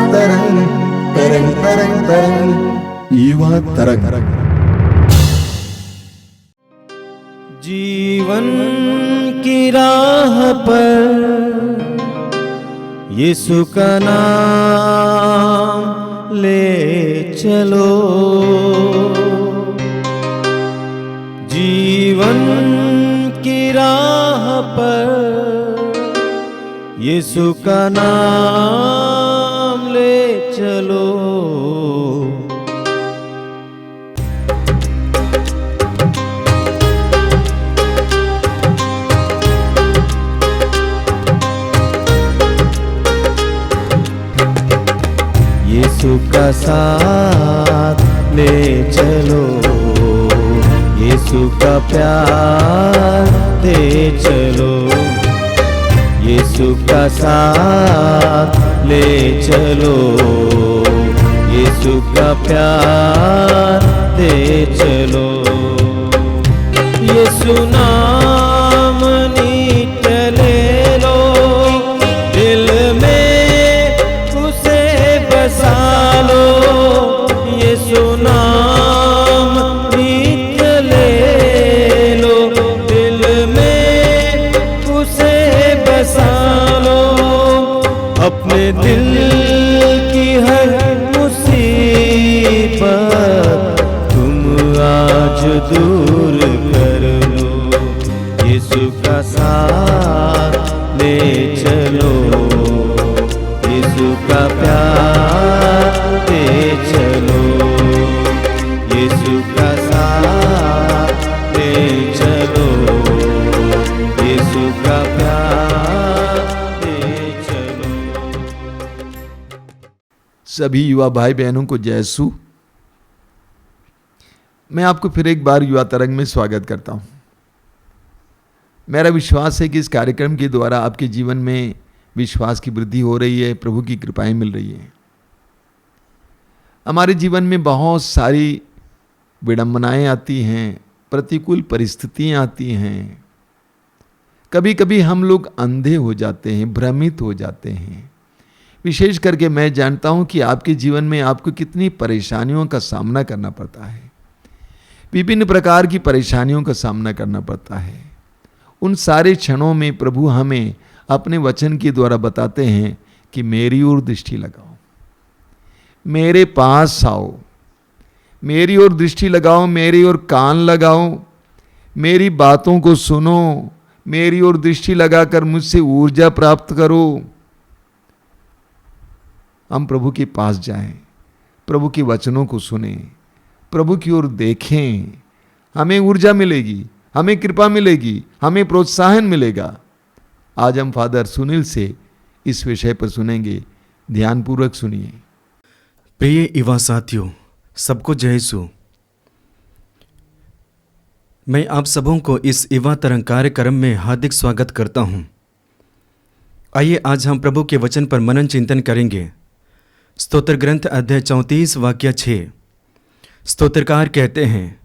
तरंग तरंग तरंग तरंग युवा तरंग। जीवन की राह पर यीशु का नाम ले चलो, जीवन की राह पर यीशु का नाम ले चलो। यीशु का साथ ले चलो, यीशु का प्यार दे चलो, यीशु का साथ ले चलो, यीशु का प्यार दे चलो। यीशु नाम नित्य ले लो, दिल में उसे बसा लो। यीशु नाम नित्य ले लो, दिल में उसे बसा लो। अपने दिल की हर मुसीबत तुम आज दूर कर लो। यीशु का साथ ले चलो, यीशु का प्यार दे चलो, यीशु का साथ ले चलो, यीशु का प्यार दे चलो। सभी युवा भाई बहनों को जय यीशु। मैं आपको फिर एक बार युवा तरंग में स्वागत करता हूं। मेरा विश्वास है कि इस कार्यक्रम के द्वारा आपके जीवन में विश्वास की वृद्धि हो रही है, प्रभु की कृपाएं मिल रही है। हमारे जीवन में बहुत सारी विडंबनाएं आती हैं, प्रतिकूल परिस्थितियां आती हैं। कभी कभी हम लोग अंधे हो जाते हैं, भ्रमित हो जाते हैं। विशेष करके मैं जानता हूं कि आपके जीवन में आपको कितनी परेशानियों का सामना करना पड़ता है, विभिन्न प्रकार की परेशानियों का सामना करना पड़ता है। उन सारे क्षणों में प्रभु हमें अपने वचन के द्वारा बताते हैं कि मेरी ओर दृष्टि लगाओ, मेरे पास आओ, मेरी ओर दृष्टि लगाओ, मेरी ओर कान लगाओ, मेरी बातों को सुनो, मेरी ओर दृष्टि लगाकर मुझसे ऊर्जा प्राप्त करो। हम प्रभु के पास जाएं, प्रभु के वचनों को सुने, प्रभु की ओर देखें। हमें ऊर्जा मिलेगी, हमें कृपा मिलेगी, हमें प्रोत्साहन मिलेगा। आज हम फादर सुनील से इस विषय पर सुनेंगे, ध्यानपूर्वक सुनिए। प्रिय युवा साथियों, सबको जय यीशु। मैं आप सबों को इस युवा तरंग कार्यक्रम में हार्दिक स्वागत करता हूं। आइए आज हम प्रभु के वचन पर मनन चिंतन करेंगे। स्तोत्र ग्रंथ अध्याय 34 वाक्य 6। स्तोत्रकार कहते हैं,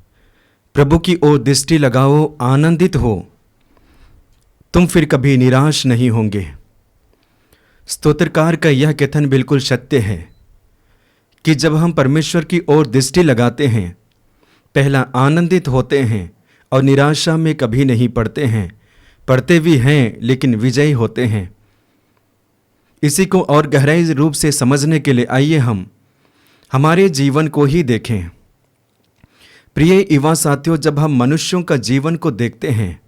प्रभु की ओर दृष्टि लगाओ, आनंदित हो, तुम फिर कभी निराश नहीं होंगे। स्तोत्रकार का यह कथन बिल्कुल सत्य है कि जब हम परमेश्वर की ओर दृष्टि लगाते हैं, पहला आनंदित होते हैं और निराशा में कभी नहीं पड़ते हैं। पड़ते भी हैं लेकिन विजयी होते हैं। इसी को और गहराई रूप से समझने के लिए आइए हम हमारे जीवन को ही देखें। प्रिय युवा साथियों, जब हम मनुष्यों का जीवन को देखते हैं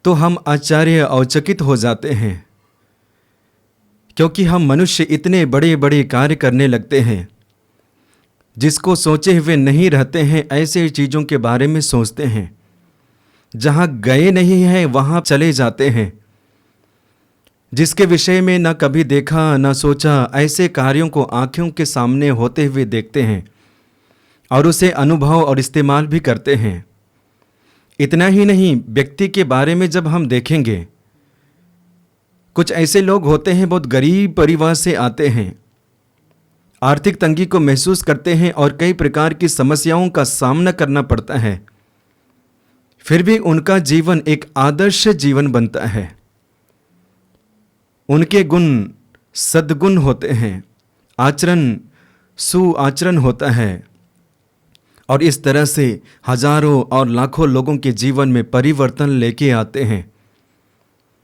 तो हम आश्चर्य और चकित हो जाते हैं, क्योंकि हम मनुष्य इतने बड़े बड़े कार्य करने लगते हैं जिसको सोचे हुए नहीं रहते हैं। ऐसे चीज़ों के बारे में सोचते हैं, जहाँ गए नहीं हैं वहाँ चले जाते हैं। जिसके विषय में न कभी देखा न सोचा, ऐसे कार्यों को आँखों के सामने होते हुए देखते हैं और उसे अनुभव और इस्तेमाल भी करते हैं। इतना ही नहीं, व्यक्ति के बारे में जब हम देखेंगे, कुछ ऐसे लोग होते हैं बहुत गरीब परिवार से आते हैं, आर्थिक तंगी को महसूस करते हैं और कई प्रकार की समस्याओं का सामना करना पड़ता है। फिर भी उनका जीवन एक आदर्श जीवन बनता है। उनके गुण सद्गुण होते हैं, आचरण सुआचरण होता है, और इस तरह से हजारों और लाखों लोगों के जीवन में परिवर्तन लेके आते हैं।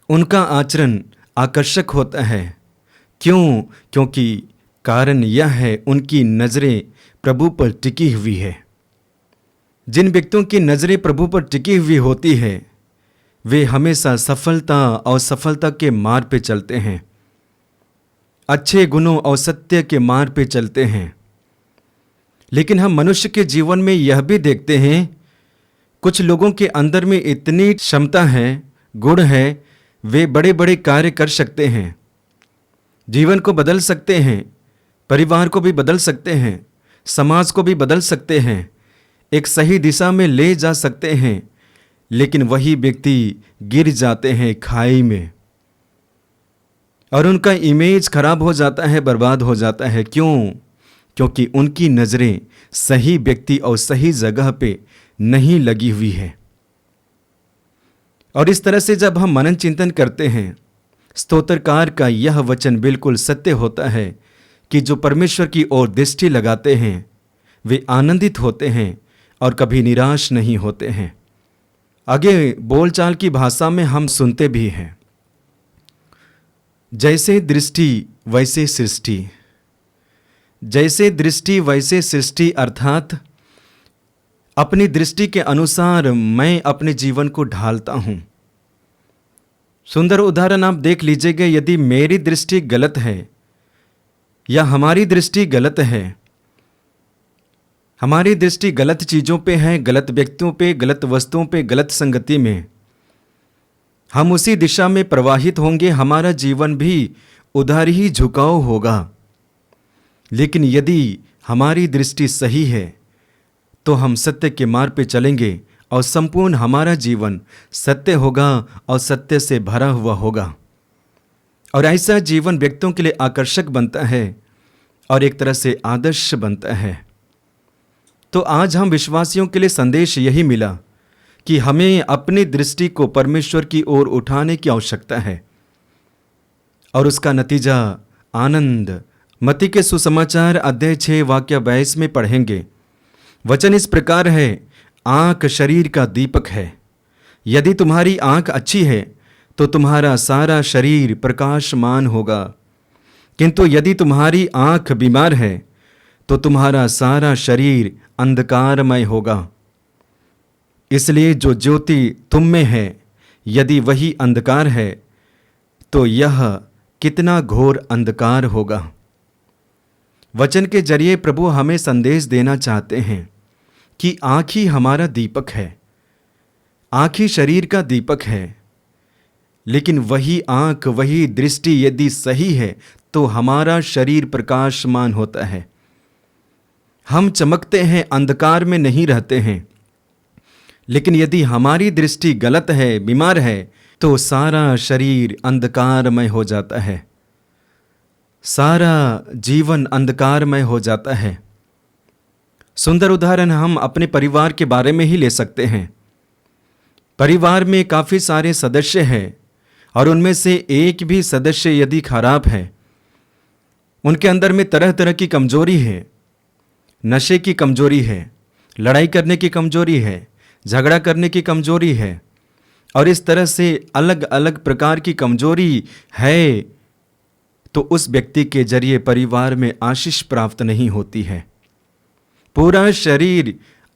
उनका आचरण आकर्षक होता है। क्यों? क्योंकि कारण यह है उनकी नज़रें प्रभु पर टिकी हुई है। जिन व्यक्तियों की नज़रें प्रभु पर टिकी हुई होती है वे हमेशा सफलता और सफलता के मार्ग पे चलते हैं, अच्छे गुणों और सत्य के मार्ग पे चलते हैं। लेकिन हम मनुष्य के जीवन में यह भी देखते हैं कुछ लोगों के अंदर में इतनी क्षमता है, गुण है, वे बड़े बड़े कार्य कर सकते हैं, जीवन को बदल सकते हैं, परिवार को भी बदल सकते हैं, समाज को भी बदल सकते हैं, एक सही दिशा में ले जा सकते हैं। लेकिन वही व्यक्ति गिर जाते हैं खाई में और उनका इमेज खराब हो जाता है, बर्बाद हो जाता है। क्यों? क्योंकि उनकी नज़रें सही व्यक्ति और सही जगह पे नहीं लगी हुई है। और इस तरह से जब हम मनन चिंतन करते हैं, स्तोत्रकार का यह वचन बिल्कुल सत्य होता है कि जो परमेश्वर की ओर दृष्टि लगाते हैं वे आनंदित होते हैं और कभी निराश नहीं होते हैं। आगे बोलचाल की भाषा में हम सुनते भी हैं, जैसे दृष्टि वैसे सृष्टि, जैसे दृष्टि वैसे सृष्टि, अर्थात अपनी दृष्टि के अनुसार मैं अपने जीवन को ढालता हूं। सुंदर उदाहरण आप देख लीजिएगा। यदि मेरी दृष्टि गलत है या हमारी दृष्टि गलत है, हमारी दृष्टि गलत चीज़ों पे है, गलत व्यक्तियों पे, गलत वस्तुओं पे, गलत संगति में, हम उसी दिशा में प्रवाहित होंगे, हमारा जीवन भी उधर ही झुकाव होगा। लेकिन यदि हमारी दृष्टि सही है तो हम सत्य के मार्ग पे चलेंगे और संपूर्ण हमारा जीवन सत्य होगा और सत्य से भरा हुआ होगा। और ऐसा जीवन व्यक्तियों के लिए आकर्षक बनता है और एक तरह से आदर्श बनता है। तो आज हम विश्वासियों के लिए संदेश यही मिला कि हमें अपनी दृष्टि को परमेश्वर की ओर उठाने की आवश्यकता है और उसका नतीजा आनंद। मत्ती के सुसमाचार अध्याय 6 वाक्य 22 में पढ़ेंगे। वचन इस प्रकार है, आँख शरीर का दीपक है। यदि तुम्हारी आँख अच्छी है तो तुम्हारा सारा शरीर प्रकाशमान होगा, किंतु यदि तुम्हारी आँख बीमार है तो तुम्हारा सारा शरीर अंधकारमय होगा। इसलिए जो ज्योति तुम में है यदि वही अंधकार है तो यह कितना घोर अंधकार होगा। वचन के जरिए प्रभु हमें संदेश देना चाहते हैं कि आँख ही हमारा दीपक है, आँख ही शरीर का दीपक है। लेकिन वही आँख, वही दृष्टि यदि सही है तो हमारा शरीर प्रकाशमान होता है, हम चमकते हैं, अंधकार में नहीं रहते हैं। लेकिन यदि हमारी दृष्टि गलत है, बीमार है, तो सारा शरीर अंधकारमय हो जाता है, सारा जीवन अंधकारमय हो जाता है। सुंदर उदाहरण हम अपने परिवार के बारे में ही ले सकते हैं। परिवार में काफ़ी सारे सदस्य हैं और उनमें से एक भी सदस्य यदि खराब है, उनके अंदर में तरह तरह की कमजोरी है, नशे की कमजोरी है, लड़ाई करने की कमजोरी है, झगड़ा करने की कमजोरी है, और इस तरह से अलग अलग प्रकार की कमजोरी है, तो उस व्यक्ति के जरिए परिवार में आशीष प्राप्त नहीं होती है। पूरा शरीर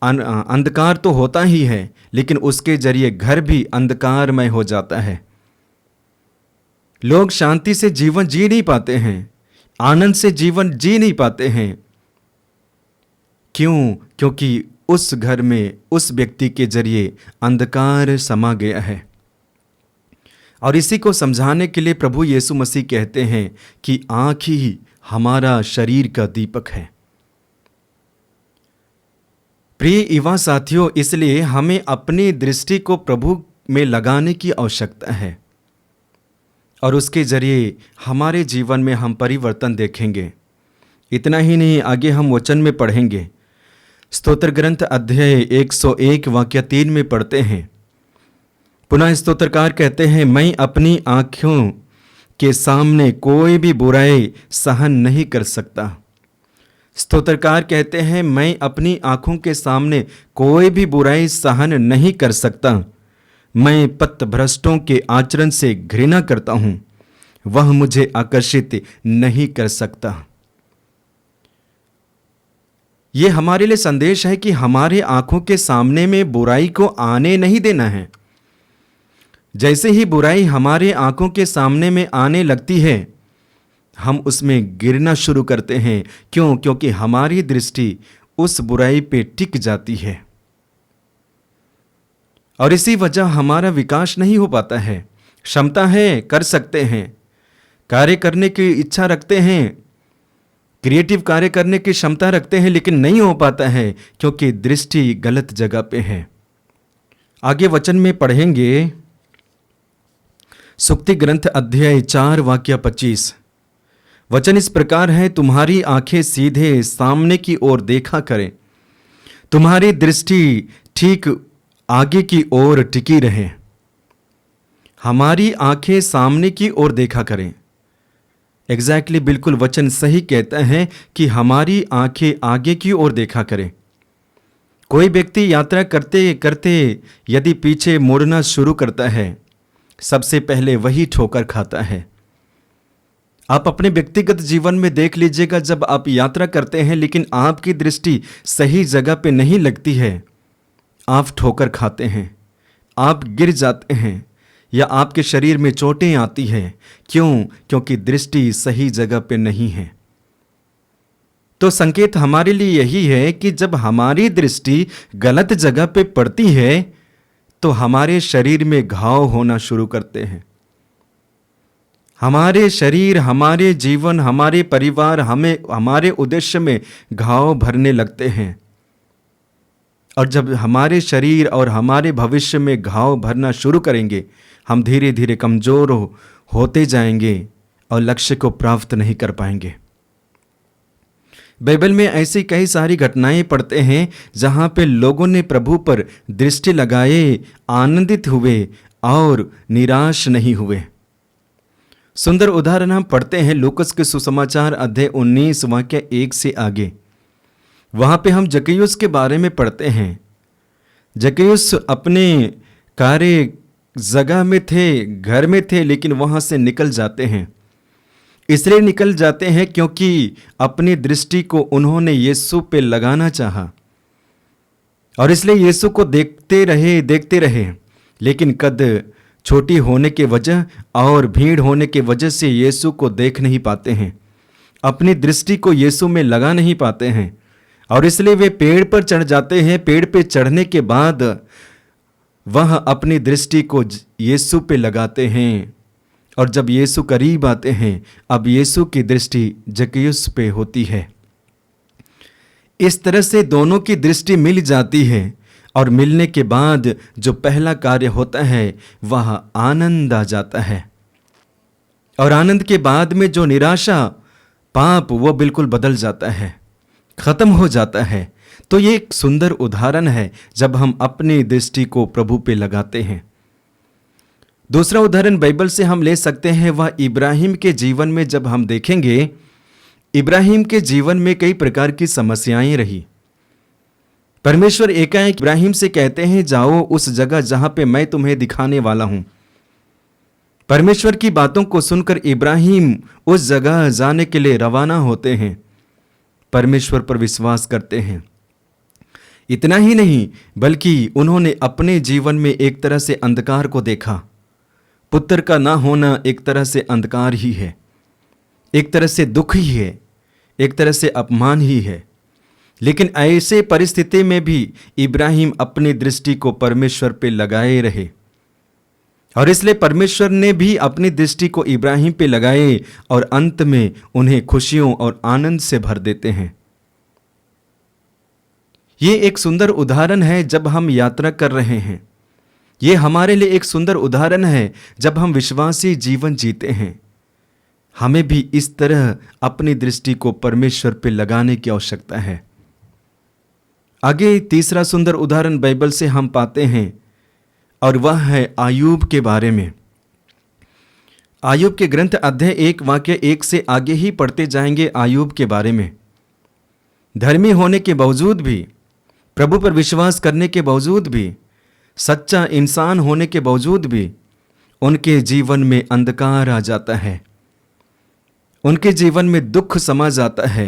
अंधकार तो होता ही है, लेकिन उसके जरिए घर भी अंधकारमय हो जाता है। लोग शांति से जीवन जी नहीं पाते हैं, आनंद से जीवन जी नहीं पाते हैं। क्यों? क्योंकि उस घर में उस व्यक्ति के जरिए अंधकार समा गया है। और इसी को समझाने के लिए प्रभु यीशु मसीह कहते हैं कि आँख ही हमारा शरीर का दीपक है। प्रिय युवा साथियों, इसलिए हमें अपनी दृष्टि को प्रभु में लगाने की आवश्यकता है और उसके जरिए हमारे जीवन में हम परिवर्तन देखेंगे। इतना ही नहीं, आगे हम वचन में पढ़ेंगे। स्तोत्र ग्रंथ अध्याय 101 वाक्य 3 में पढ़ते हैं। पुनः स्तोत्रकार कहते हैं, मैं अपनी आँखों के सामने कोई भी बुराई सहन नहीं कर सकता। स्तोत्रकार कहते हैं, मैं अपनी आंखों के सामने कोई भी बुराई सहन नहीं कर सकता। मैं पथभ्रष्टों के आचरण से घृणा करता हूं, वह मुझे आकर्षित नहीं कर सकता। ये हमारे लिए संदेश है कि हमारे आंखों के सामने में बुराई को आने नहीं देना है। जैसे ही बुराई हमारे आंखों के सामने में आने लगती है, हम उसमें गिरना शुरू करते हैं। क्यों? क्योंकि हमारी दृष्टि उस बुराई पे टिक जाती है और इसी वजह हमारा विकास नहीं हो पाता है। क्षमता है, कर सकते हैं, कार्य करने की इच्छा रखते हैं, क्रिएटिव कार्य करने की क्षमता रखते हैं, लेकिन नहीं हो पाता है क्योंकि दृष्टि गलत जगह पे है। आगे वचन में पढ़ेंगे, सुक्ति ग्रंथ अध्याय 4 वाक्य 25। वचन इस प्रकार है, तुम्हारी आंखें सीधे सामने की ओर देखा करें, तुम्हारी दृष्टि ठीक आगे की ओर टिकी रहे। हमारी आंखें सामने की ओर देखा करें। एग्जैक्टली बिल्कुल वचन सही कहता है कि हमारी आंखें आगे की ओर देखा करें। कोई व्यक्ति यात्रा करते करते यदि पीछे मुड़ना शुरू करता है, सबसे पहले वही ठोकर खाता है। आप अपने व्यक्तिगत जीवन में देख लीजिएगा, जब आप यात्रा करते हैं लेकिन आपकी दृष्टि सही जगह पे नहीं लगती है, आप ठोकर खाते हैं, आप गिर जाते हैं या आपके शरीर में चोटें आती हैं। क्यों? क्योंकि दृष्टि सही जगह पे नहीं है। तो संकेत हमारे लिए यही है कि जब हमारी दृष्टि गलत जगह पे पड़ती है तो हमारे शरीर में घाव होना शुरू करते हैं। हमारे शरीर, हमारे जीवन, हमारे परिवार, हमारे उद्देश्य में घाव भरने लगते हैं। और जब हमारे शरीर और हमारे भविष्य में घाव भरना शुरू करेंगे, हम धीरे धीरे कमजोर होते जाएंगे और लक्ष्य को प्राप्त नहीं कर पाएंगे। बाइबल में ऐसी कई सारी घटनाएं पढ़ते हैं जहां पे लोगों ने प्रभु पर दृष्टि लगाए, आनंदित हुए और निराश नहीं हुए। सुंदर उदाहरण हम पढ़ते हैं लूकस के सुसमाचार अध्याय 19 वाक्य 1 से आगे। वहां पे हम जक्कैयुस के बारे में पढ़ते हैं। जक्कैयुस अपने कार्य जगह में थे, घर में थे, लेकिन वहां से निकल जाते हैं। इसलिए निकल जाते हैं क्योंकि अपनी दृष्टि को उन्होंने यीशु पे लगाना चाहा और इसलिए यीशु को देखते रहे, लेकिन कद छोटी होने के वजह और भीड़ होने के वजह से यीशु को देख नहीं पाते हैं, अपनी दृष्टि को यीशु में लगा नहीं पाते हैं और इसलिए वे पेड़ पर चढ़ जाते हैं। पेड़ पे चढ़ने के बाद वह अपनी दृष्टि को यीशु पे लगाते हैं और जब यीशु करीब आते हैं, अब यीशु की दृष्टि जक्कैयुस पे होती है। इस तरह से दोनों की दृष्टि मिल जाती है और मिलने के बाद जो पहला कार्य होता है वह आनंद आ जाता है और आनंद के बाद में जो निराशा, पाप, वो बिल्कुल बदल जाता है, खत्म हो जाता है। तो ये एक सुंदर उदाहरण है जब हम अपनी दृष्टि को प्रभु पे लगाते हैं। दूसरा उदाहरण बाइबल से हम ले सकते हैं, वह इब्राहिम के जीवन में जब हम देखेंगे, इब्राहिम के जीवन में कई प्रकार की समस्याएं रही। परमेश्वर एकाएक इब्राहिम से कहते हैं, जाओ उस जगह जहां पे मैं तुम्हें दिखाने वाला हूं। परमेश्वर की बातों को सुनकर इब्राहिम उस जगह जाने के लिए रवाना होते हैं, परमेश्वर पर विश्वास करते हैं। इतना ही नहीं बल्कि उन्होंने अपने जीवन में एक तरह से अंधकार को देखा। पुत्र का ना होना एक तरह से अंधकार ही है, एक तरह से दुख ही है, एक तरह से अपमान ही है। लेकिन ऐसे परिस्थिति में भी इब्राहिम अपनी दृष्टि को परमेश्वर पे लगाए रहे और इसलिए परमेश्वर ने भी अपनी दृष्टि को इब्राहिम पे लगाए और अंत में उन्हें खुशियों और आनंद से भर देते हैं। ये एक सुंदर उदाहरण है जब हम यात्रा कर रहे हैं। ये हमारे लिए एक सुंदर उदाहरण है जब हम विश्वासी जीवन जीते हैं। हमें भी इस तरह अपनी दृष्टि को परमेश्वर पे लगाने की आवश्यकता है। आगे तीसरा सुंदर उदाहरण बाइबल से हम पाते हैं और वह है आयूब के बारे में। आयूब के ग्रंथ अध्याय 1 वाक्य 1 से आगे ही पढ़ते जाएंगे आयूब के बारे में। धर्मी होने के बावजूद भी, प्रभु पर विश्वास करने के बावजूद भी, सच्चा इंसान होने के बावजूद भी उनके जीवन में अंधकार आ जाता है, उनके जीवन में दुख समा जाता है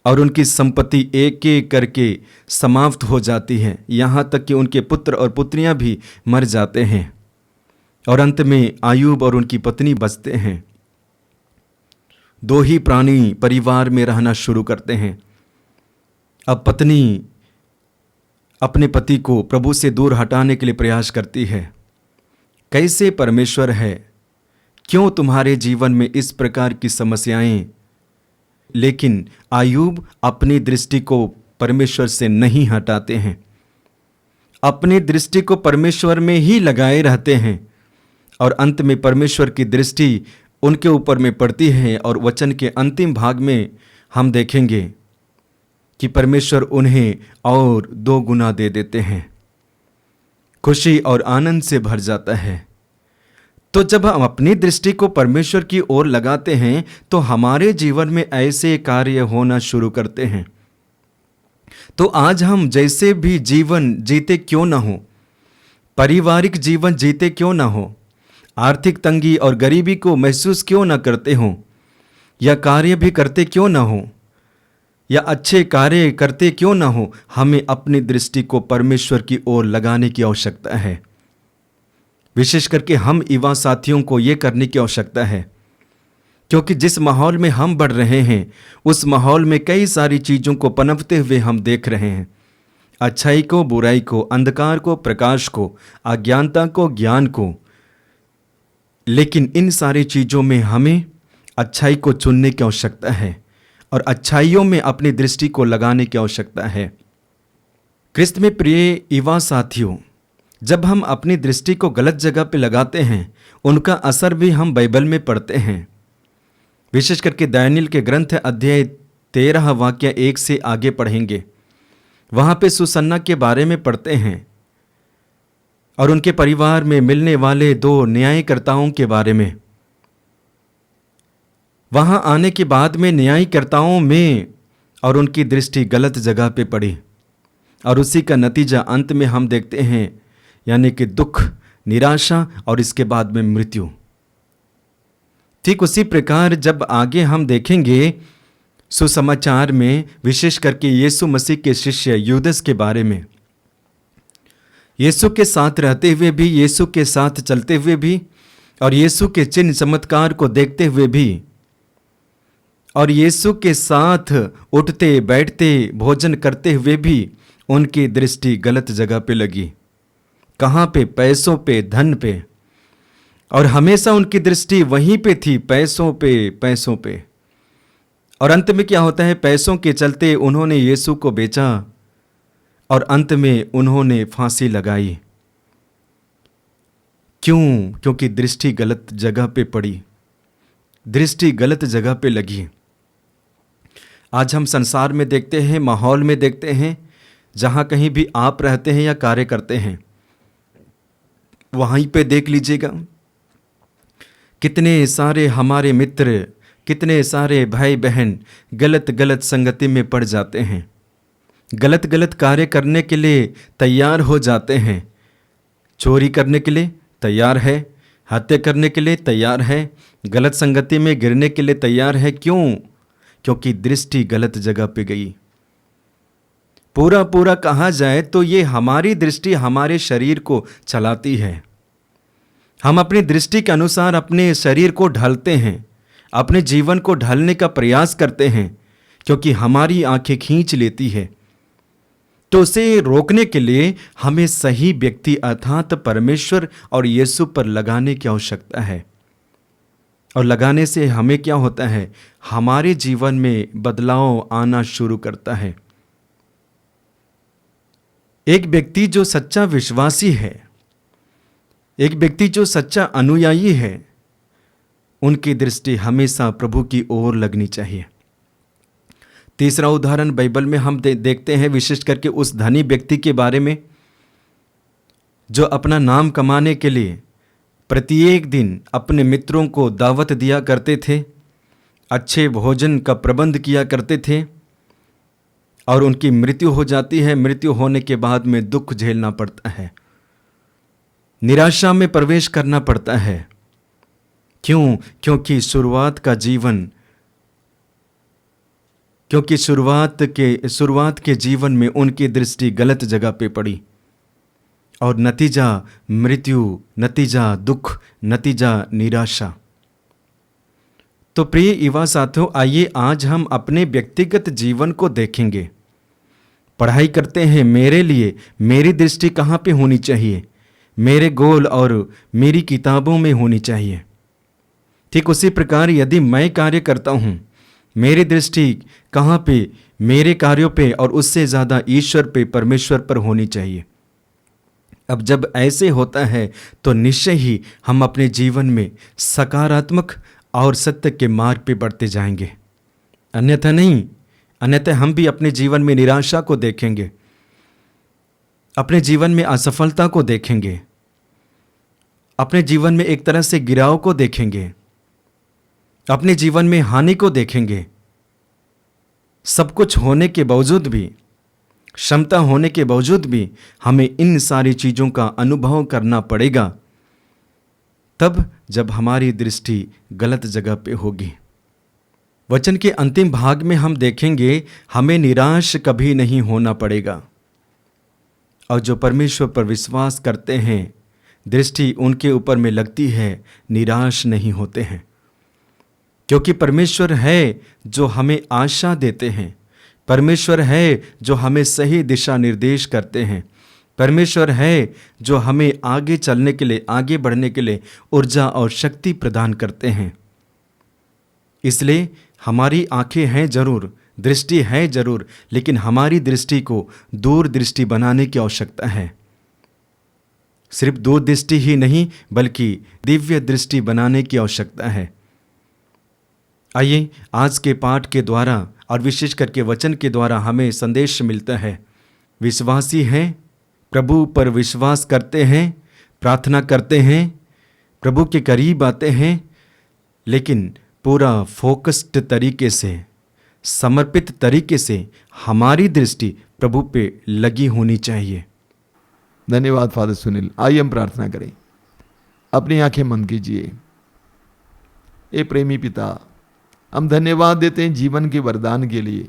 और उनकी संपत्ति एक एक करके समाप्त हो जाती है, यहाँ तक कि उनके पुत्र और पुत्रियां भी मर जाते हैं और अंत में आयूब और उनकी पत्नी बचते हैं। 2 ही प्राणी परिवार में रहना शुरू करते हैं। अब पत्नी अपने पति को प्रभु से दूर हटाने के लिए प्रयास करती है। कैसे परमेश्वर है, क्यों तुम्हारे जीवन में इस प्रकार की समस्याएं? लेकिन आयूब अपनी दृष्टि को परमेश्वर से नहीं हटाते हैं, अपनी दृष्टि को परमेश्वर में ही लगाए रहते हैं और अंत में परमेश्वर की दृष्टि उनके ऊपर में पड़ती है और वचन के अंतिम भाग में हम देखेंगे कि परमेश्वर उन्हें और 2 गुना दे देते हैं, खुशी और आनंद से भर जाता है। तो जब हम अपनी दृष्टि को परमेश्वर की ओर लगाते हैं तो हमारे जीवन में ऐसे कार्य होना शुरू करते हैं। तो आज हम जैसे भी जीवन जीते क्यों ना हो, पारिवारिक जीवन जीते क्यों ना हो, आर्थिक तंगी और गरीबी को महसूस क्यों ना करते हों, या कार्य भी करते क्यों ना हो, या अच्छे कार्य करते क्यों ना हो, हमें अपनी दृष्टि को परमेश्वर की ओर लगाने की आवश्यकता है। विशेष करके हम युवा साथियों को ये करने की आवश्यकता है, क्योंकि जिस माहौल में हम बढ़ रहे हैं उस माहौल में कई सारी चीज़ों को पनपते हुए हम देख रहे हैं। अच्छाई को बुराई को, अंधकार को प्रकाश को, अज्ञानता को ज्ञान को। लेकिन इन सारी चीज़ों में हमें अच्छाई को चुनने की आवश्यकता है और अच्छाइयों में अपनी दृष्टि को लगाने की आवश्यकता है। क्रिस्त में प्रिय युवा साथियों, जब हम अपनी दृष्टि को गलत जगह पे लगाते हैं उनका असर भी हम बाइबल में पढ़ते हैं। विशेष करके दानियेल के ग्रंथ अध्याय 13 वाक्य 1 से आगे पढ़ेंगे। वहाँ पे सुसन्ना के बारे में पढ़ते हैं और उनके परिवार में मिलने वाले 2 न्यायकर्ताओं के बारे में। वहाँ आने के बाद में न्यायकर्ताओं में और उनकी दृष्टि गलत जगह पे पड़ी और उसी का नतीजा अंत में हम देखते हैं, यानी कि दुख, निराशा और इसके बाद में मृत्यु। ठीक उसी प्रकार जब आगे हम देखेंगे सुसमाचार में, विशेष करके यीशु मसीह के शिष्य यूदस के बारे में, यीशु के साथ रहते हुए भी, यीशु के साथ चलते हुए भी और यीशु के चिन्ह चमत्कार को देखते हुए भी और यीशु के साथ उठते बैठते भोजन करते हुए भी उनकी दृष्टि गलत जगह पे लगी। कहाँ पे? पैसों पे, धन पे। और हमेशा उनकी दृष्टि वहीं पे थी, पैसों पे, पैसों पे। और अंत में क्या होता है? पैसों के चलते उन्होंने यीशु को बेचा और अंत में उन्होंने फांसी लगाई। क्यों? क्योंकि दृष्टि गलत जगह पे पड़ी, दृष्टि गलत जगह पे लगी। आज हम संसार में देखते हैं, माहौल में देखते हैं, जहाँ कहीं भी आप रहते हैं या कार्य करते हैं वहीं पे देख लीजिएगा कितने सारे हमारे मित्र, कितने सारे भाई बहन गलत गलत संगति में पड़ जाते हैं, गलत गलत कार्य करने के लिए तैयार हो जाते हैं। चोरी करने के लिए तैयार है, हत्या करने के लिए तैयार है, गलत संगति में गिरने के लिए तैयार है। क्यों? क्योंकि दृष्टि गलत जगह पे गई। पूरा पूरा कहा जाए तो ये हमारी दृष्टि हमारे शरीर को चलाती है। हम अपनी दृष्टि के अनुसार अपने शरीर को ढालते हैं, अपने जीवन को ढालने का प्रयास करते हैं, क्योंकि हमारी आंखें खींच लेती है। तो उसे रोकने के लिए हमें सही व्यक्ति अर्थात परमेश्वर और यीशु पर लगाने की आवश्यकता है। और लगाने से हमें क्या होता है? हमारे जीवन में बदलाव आना शुरू करता है। एक व्यक्ति जो सच्चा विश्वासी है, एक व्यक्ति जो सच्चा अनुयायी है, उनकी दृष्टि हमेशा प्रभु की ओर लगनी चाहिए। तीसरा उदाहरण बाइबल में हम देखते हैं, विशेष करके उस धनी व्यक्ति के बारे में जो अपना नाम कमाने के लिए प्रत्येक दिन अपने मित्रों को दावत दिया करते थे, अच्छे भोजन का प्रबंध किया करते थे, और उनकी मृत्यु हो जाती है। मृत्यु होने के बाद में दुख झेलना पड़ता है, निराशा में प्रवेश करना पड़ता है। क्यों? क्योंकि शुरुआत के जीवन में उनकी दृष्टि गलत जगह पे पड़ी, और नतीजा मृत्यु, नतीजा दुख, नतीजा निराशा। तो प्रिय युवा साथियों, आइए आज हम अपने व्यक्तिगत जीवन को देखेंगे। पढ़ाई करते हैं, मेरे लिए मेरी दृष्टि कहाँ पे होनी चाहिए? मेरे गोल और मेरी किताबों में होनी चाहिए। ठीक उसी प्रकार यदि मैं कार्य करता हूँ, मेरी दृष्टि कहाँ पे? मेरे कार्यों पे, और उससे ज़्यादा ईश्वर पे, परमेश्वर पर होनी चाहिए। अब जब ऐसे होता है तो निश्चय ही हम अपने जीवन में सकारात्मक और सत्य के मार्ग पे बढ़ते जाएंगे। अन्यथा नहीं, अन्यथा हम भी अपने जीवन में निराशा को देखेंगे, अपने जीवन में असफलता को देखेंगे, अपने जीवन में एक तरह से गिराव को देखेंगे, अपने जीवन में हानि को देखेंगे। सब कुछ होने के बावजूद भी, क्षमता होने के बावजूद भी हमें इन सारी चीज़ों का अनुभव करना पड़ेगा, तब जब हमारी दृष्टि गलत जगह पे होगी। वचन के अंतिम भाग में हम देखेंगे हमें निराश कभी नहीं होना पड़ेगा, और जो परमेश्वर पर विश्वास करते हैं, दृष्टि उनके ऊपर में लगती है, निराश नहीं होते हैं। क्योंकि परमेश्वर है जो हमें आशा देते हैं, परमेश्वर है जो हमें सही दिशा निर्देश करते हैं, परमेश्वर है जो हमें आगे चलने के लिए, आगे बढ़ने के लिए ऊर्जा और शक्ति प्रदान करते हैं। इसलिए हमारी आंखें हैं जरूर, दृष्टि है जरूर, लेकिन हमारी दृष्टि को दूर दृष्टि बनाने की आवश्यकता है। सिर्फ दूर दृष्टि ही नहीं, बल्कि दिव्य दृष्टि बनाने की आवश्यकता है। आइए आज के पाठ के द्वारा और विशेष करके वचन के द्वारा हमें संदेश मिलता है। विश्वासी हैं, प्रभु पर विश्वास करते हैं, प्रार्थना करते हैं, प्रभु के करीब आते हैं, लेकिन पूरा फोकस्ड तरीके से, समर्पित तरीके से हमारी दृष्टि प्रभु पे लगी होनी चाहिए। धन्यवाद फादर सुनील। आइए हम प्रार्थना करें। अपनी आंखें बंद कीजिए। ए प्रेमी पिता, हम धन्यवाद देते हैं जीवन के वरदान के लिए,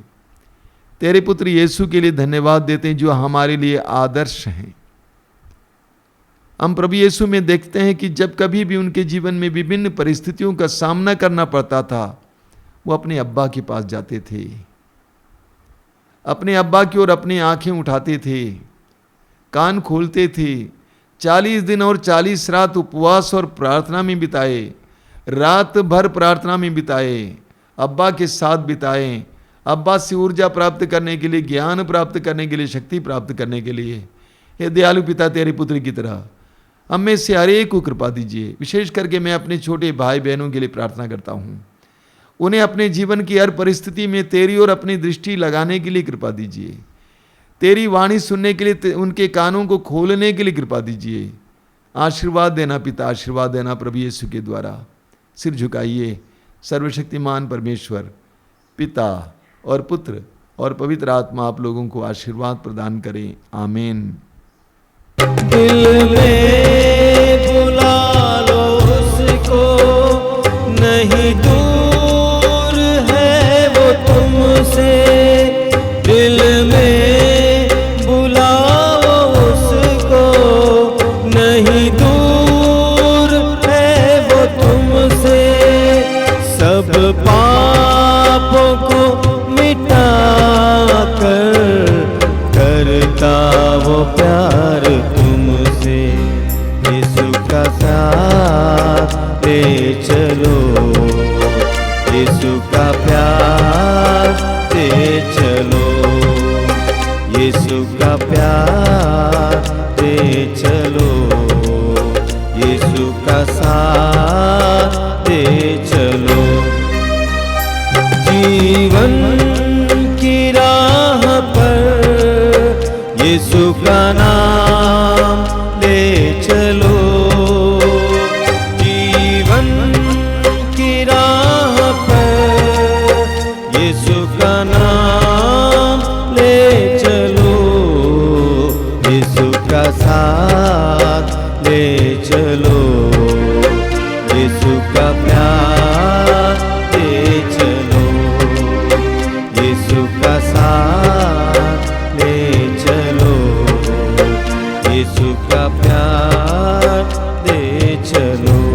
तेरे पुत्र यीशु के लिए धन्यवाद देते हैं जो हमारे लिए आदर्श हैं। हम प्रभु यीशु में देखते हैं कि जब कभी भी उनके जीवन में विभिन्न परिस्थितियों का सामना करना पड़ता था, वो अपने अब्बा के पास जाते थे, अपने अब्बा की ओर अपनी आंखें उठाते थे, कान खोलते थे। 40 दिन और 40 रात उपवास और प्रार्थना में बिताए, रात भर प्रार्थना में बिताए, अब्बा के साथ बिताए, अब्बा से ऊर्जा प्राप्त करने के लिए, ज्ञान प्राप्त करने के लिए, शक्ति प्राप्त करने के लिए। हे दयालु पिता, तेरे पुत्र की तरह हम में से हर एक को कृपा दीजिए। विशेष करके मैं अपने छोटे भाई बहनों के लिए प्रार्थना करता हूँ, उन्हें अपने जीवन की हर परिस्थिति में तेरी ओर अपनी दृष्टि लगाने के लिए कृपा दीजिए। तेरी वाणी सुनने के लिए उनके कानों को खोलने के लिए कृपा दीजिए। आशीर्वाद देना पिता, आशीर्वाद देना प्रभु यीशु के द्वारा। सिर झुकाइए। सर्वशक्तिमान परमेश्वर पिता और पुत्र और पवित्र आत्मा आप लोगों को आशीर्वाद प्रदान करें। आमीन। दिल में बुला लो उसको, नहीं दूर है वो तुमसे। दिल में बुलाओ उसको, नहीं दूर है वो तुमसे। सब पापों को मिटा कर करता वो प्यार तुमसे। यीशु का साथ ले चलो, यीशु का प्यार ले चलो, यीशु का प्यार ले चलो, यीशु का साथ ले चलो। जीवन की राह पर यीशु का नाम ले चलो, यीशु का नाम ले चलो, यीशु का साथ ले चलो, यीशु का प्यार ले चलो, यीशु का साथ ले चलो, यीशु का प्यार ले चलो।